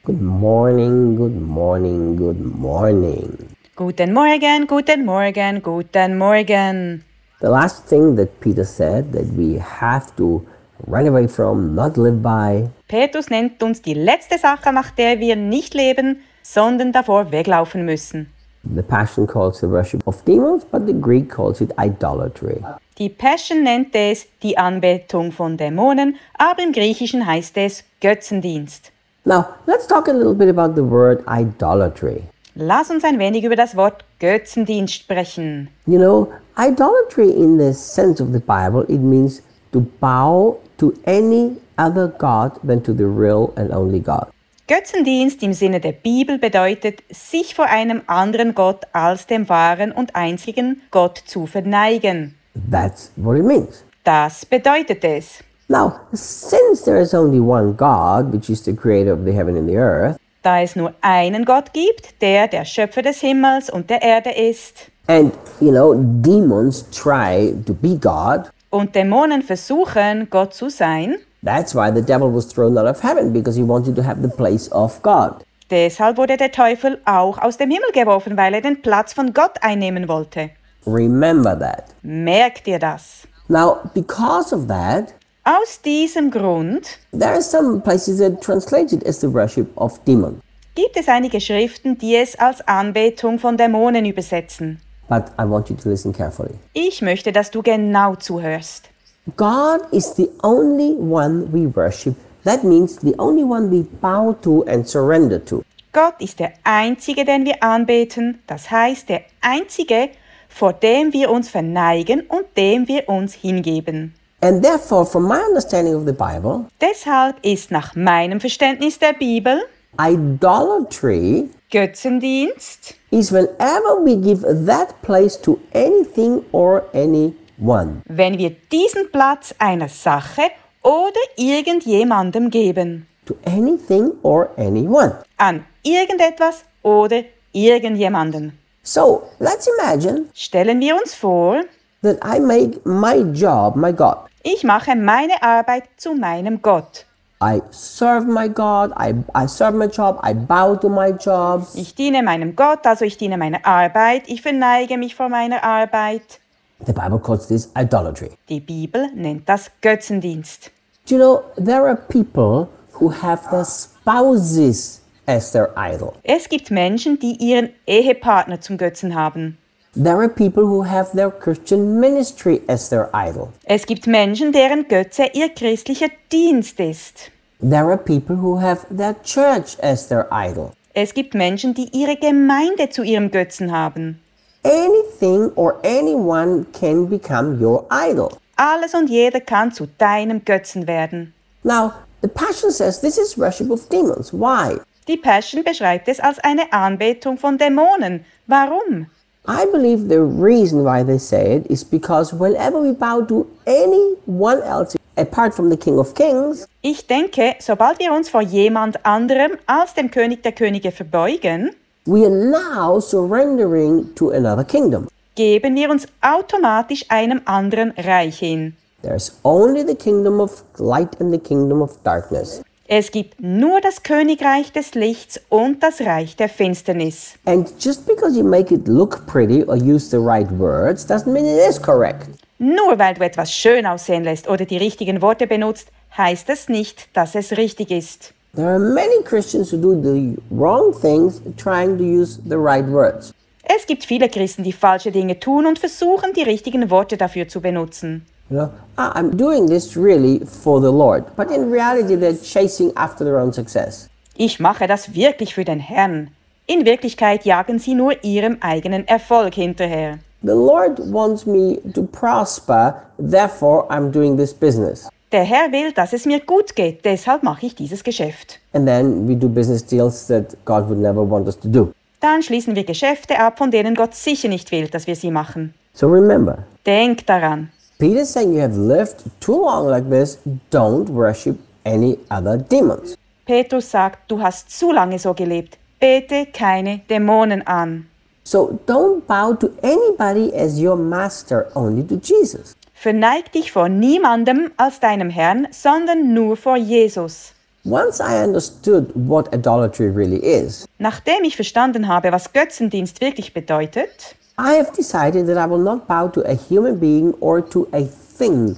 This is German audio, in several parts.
Good morning, good morning, good morning. Guten Morgen, guten Morgen, guten Morgen. The last thing that Peter said that we have to run away from, not live by. Petrus nennt uns die letzte Sache, nach der wir nicht leben, sondern davor weglaufen müssen. The Passion calls it worship of demons, but the Greek calls it idolatry. Die Passion nennt es die Anbetung von Dämonen, aber im Griechischen heißt es Götzendienst. Now, let's talk a little bit about the word idolatry. Lass uns ein wenig über das Wort Götzendienst sprechen. You know, idolatry in the sense of the Bible, it means to bow to any other God than to the real and only God. Götzendienst im Sinne der Bibel bedeutet, sich vor einem anderen Gott als dem wahren und einzigen Gott zu verneigen. That's what it means. Das bedeutet es. Now, since there is only one God, which is the creator of the heaven and the earth, Da es nur einen Gott gibt, der Schöpfer des Himmels und der Erde ist, and, you know, demons try to be God, und Dämonen versuchen, Gott zu sein, that's why the devil was thrown out of heaven, because he wanted to have the place of God. deshalb wurde der Teufel auch aus dem Himmel geworfen, weil er den Platz von Gott einnehmen wollte. Remember that. Merkt ihr das? Now, because of that, Aus diesem Grund there are some places that translate it as the worship of demons. gibt es einige Schriften, die es als Anbetung von Dämonen übersetzen. But I want you to listen carefully. Ich möchte, dass du genau zuhörst. God is the only one we worship. That means the only one we bow to and surrender to. Gott ist der Einzige, den wir anbeten, das heißt der Einzige, vor dem wir uns verneigen und dem wir uns hingeben. And therefore, from my understanding of the Bible, Deshalb ist nach meinem Verständnis der Bibel idolatry Götzendienst is whenever we give that place to anything or anyone. wenn wir diesen Platz einer Sache oder irgendjemandem geben. To anything or anyone. An irgendetwas oder irgendjemanden. So, let's imagine Stellen wir uns vor, that I make my job my God. ich mache meine Arbeit zu meinem Gott. I serve my God, I serve my job, I bow to my job. Ich diene meinem Gott, also ich diene meiner Arbeit, ich verneige mich vor meiner Arbeit. The Bible calls this idolatry. Die Bibel nennt das Götzendienst. Do you know, there are people who have their spouses as their idol. Es gibt Menschen, die ihren Ehepartner zum Götzen haben. There are people who have their Christian ministry as their idol. Es gibt Menschen, deren Götze ihr christlicher Dienst ist. There are people who have their church as their idol. Es gibt Menschen, die ihre Gemeinde zu ihrem Götzen haben. Anything or anyone can become your idol. Alles und jeder kann zu deinem Götzen werden. Now, the Passion says this is worship of demons. Why? Die Passion beschreibt es als eine Anbetung von Dämonen. Warum? I believe the reason why they say it is because whenever we bow to anyone else apart from the King of Kings, Ich denke, sobald wir uns vor jemand anderem als dem König der Könige verbeugen, we are now surrendering to another kingdom. geben wir uns automatisch einem anderen Reich hin. There's only the kingdom of light and the kingdom of darkness. Es gibt nur das Königreich des Lichts und das Reich der Finsternis. And just because you make it look pretty or use the right words doesn't mean it is correct. Nur weil du etwas schön aussehen lässt oder die richtigen Worte benutzt, heißt es nicht, dass es richtig ist. There are many Christians who do the wrong things trying to use the right words. Es gibt viele Christen, die falsche Dinge tun und versuchen, die richtigen Worte dafür zu benutzen. You know, I'm doing this really for the Lord. But in reality, they're chasing after their own success. Ich mache das wirklich für den Herrn. In Wirklichkeit jagen sie nur ihrem eigenen Erfolg hinterher. The Lord wants me to prosper, therefore I'm doing this business. Der Herr will, dass es mir gut geht, deshalb mache ich dieses Geschäft. And then we do business deals that God would never want us to do. Dann schließen wir Geschäfte ab, von denen Gott sicher nicht will, dass wir sie machen. So remember, Denk daran. Peter's saying you have lived too long like this, don't worship any other demons. Petrus sagt, du hast zu lange so gelebt. Bete keine Dämonen an. So don't bow to anybody as your master, only to Jesus. Verneig dich vor niemandem als deinem Herrn, sondern nur vor Jesus. Once I understood what idolatry really is, Nachdem ich verstanden habe, was Götzendienst wirklich bedeutet, I have decided that I will not bow to a human being or to a thing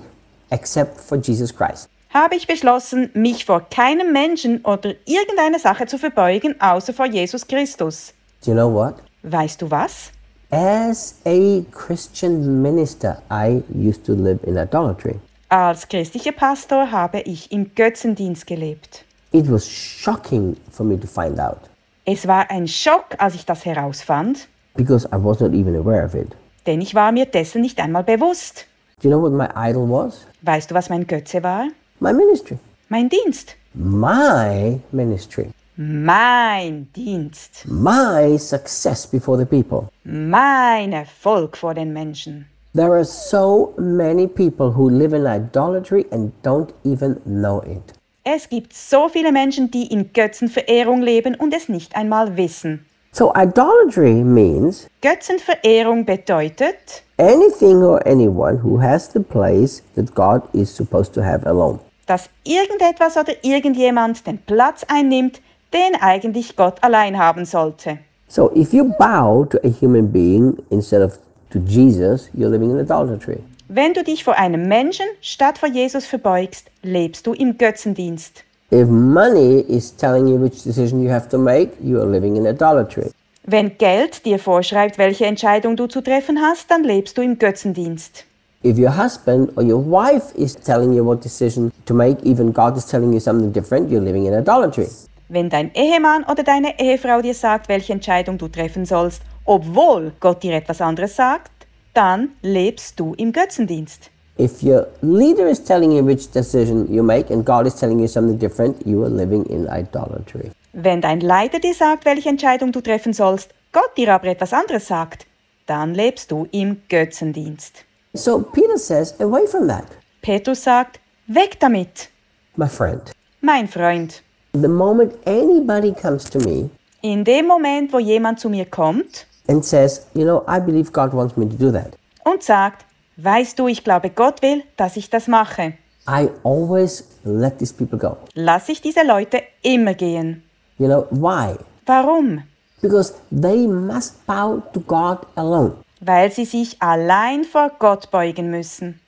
except for Jesus Christ. habe ich beschlossen, mich vor keinem Menschen oder irgendeiner Sache zu verbeugen, außer vor Jesus Christus. Do you know what? Weißt du was? As a Christian minister, I used to live in idolatry. Als christlicher Pastor habe ich im Götzendienst gelebt. It was shocking for me to find out Es war ein Schock, als ich das herausfand, because I was not even aware of it. denn ich war mir dessen nicht einmal bewusst. Do you know what my idol was? Weißt du, was mein Götze war? My ministry. Mein Dienst. My ministry. Mein Dienst. My success before the people. Mein Erfolg vor den Menschen. There are so many people who live in idolatry and don't even know it. Es gibt so viele Menschen, die in Götzenverehrung leben und es nicht einmal wissen. So idolatry means Götzenverehrung bedeutet, anything or anyone who has the place that God is supposed to have alone. dass irgendetwas oder irgendjemand den Platz einnimmt, den eigentlich Gott allein haben sollte. So if you bow to a human being instead of to Jesus, you're living in idolatry. Wenn du dich vor einem Menschen statt vor Jesus verbeugst, lebst du im Götzendienst. If money is telling you which decision you have to make, you are living in idolatry. Wenn Geld dir vorschreibt, welche Entscheidung du zu treffen hast, dann lebst du im Götzendienst. If your husband or your wife is telling you what decision to make, even God is telling you something different, you're living in idolatry. Wenn dein Ehemann oder deine Ehefrau dir sagt, welche Entscheidung du treffen sollst, obwohl Gott dir etwas anderes sagt, dann lebst du im Götzendienst. If your leader is telling you which decision you make and God is telling you something different, you are living in idolatry. Wenn dein Leiter dir sagt, welche Entscheidung du treffen sollst, Gott dir aber etwas anderes sagt, dann lebst du im Götzendienst. So Peter says, away from that, Petrus sagt, weg damit, my friend. mein Freund. The moment anybody comes to me In dem Moment, wo jemand zu mir kommt and says, you know, I believe God wants me to do that, und sagt, weißt du, ich glaube, Gott will, dass ich das mache, I always let these people go. lasse ich diese Leute immer gehen. You know, why? Warum? Because they must bow to God alone. Weil sie sich allein vor Gott beugen müssen.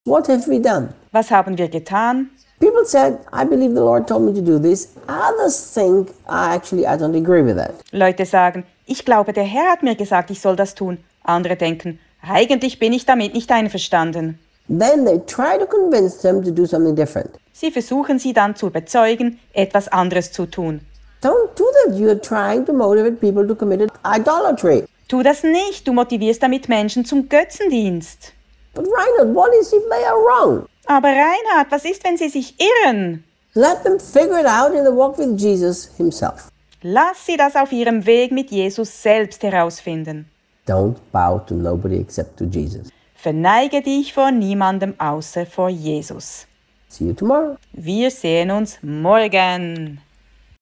What have we done? Was haben wir getan? People said, I believe the Lord told me to do this. Others think, actually, I don't agree with that. Leute sagen, ich glaube, der Herr hat mir gesagt, ich soll das tun. Andere denken, eigentlich bin ich damit nicht einverstanden. Then they try to convince them to do something different. Sie versuchen sie dann zu überzeugen, etwas anderes zu tun. Don't do that. You're trying to motivate people to commit idolatry. Tu das nicht, du motivierst damit Menschen zum Götzendienst. But Reinhard, what is if they are wrong? Aber Reinhard, was ist, wenn sie sich irren? Let them figure it out in the walk with Jesus himself. Lass sie das auf ihrem Weg mit Jesus selbst herausfinden. Don't bow to nobody except to Jesus. Verneige dich vor niemandem außer vor Jesus. See you tomorrow. Wir sehen uns morgen.